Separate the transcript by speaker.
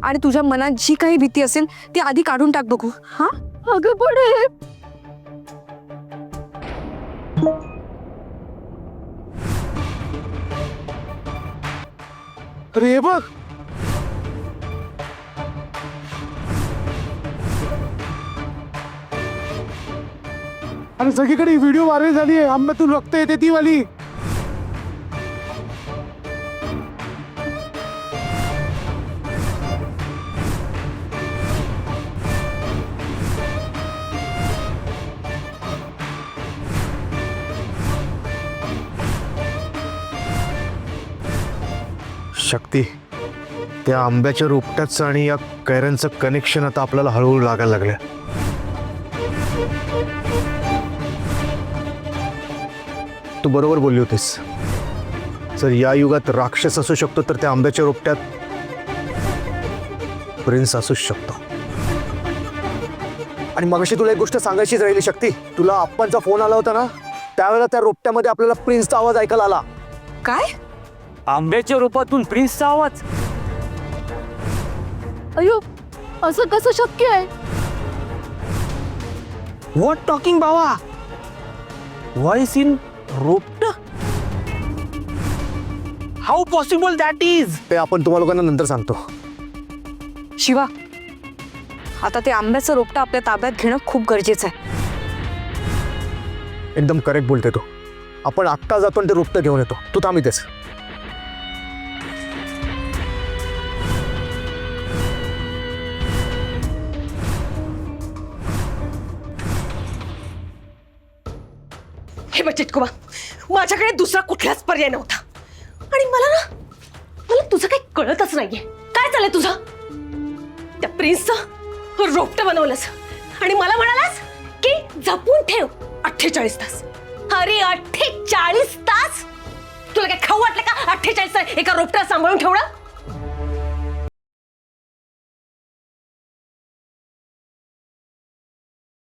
Speaker 1: आणि तुझ्या मनात जी काही भीती असेल ती आधी काढून टाक बघू. हा
Speaker 2: अगं पण
Speaker 3: अरे हे बघ, अरे सगळीकडे व्हिडिओ व्हायरल झाली आहे. आंब्यातून रक्त येते ती वाली. शक्ती, त्या आंब्याच्या रोपट्याचं आणि या कैऱ्यांचं कनेक्शन आता आपल्याला हळूहळू लागायला लागलं. तू बरोबर बोलली होतीस. जर या युगात राक्षस असू शकतो तर त्या आंब्याच्या रोपट्यात प्रिन्स असूच शकतो. आणि मगाशी तुला एक गोष्ट सांगायचीच राहिली शक्ती. तुला आप्पांचा फोन आला होता ना, त्यावेळेला त्या रोपट्यामध्ये आपल्याला प्रिन्सचा आवाज ऐकायला आला.
Speaker 1: काय?
Speaker 4: आंब्याच्या रूपातून प्रिन्सचा आवाज?
Speaker 2: अयो, असं कसं शक्य आहे?
Speaker 4: व्हॉट टॉकिंग बाबा? व्हॉइस इन रोपट? How possible that is?
Speaker 3: ते आपण तुम्हा लोकांना नंतर सांगतो.
Speaker 1: शिवा, आता ते आंब्याचं रोपटं आपल्या ताब्यात घेणं खूप गरजेचं आहे.
Speaker 3: एकदम करेक्ट बोलते तू. आपण आत्ता जातो आणि ते रोपटं घेऊन येतो. तू थांब इथेच.
Speaker 5: हे बघ चिटकुबा, माझ्याकडे दुसरा कुठलाच पर्याय नव्हता. आणि मला तुझं काही कळतच नाहीये. काय चाललंय तुझं? त्या प्रिन्सचं रोपटं बनवलंस आणि मला म्हणालास की जपून ठेव 48 तास. अरे 48 तास? तुला काय खाऊ वाटलं का 48 तास एका रोपट्याला सांभाळून ठेवणं?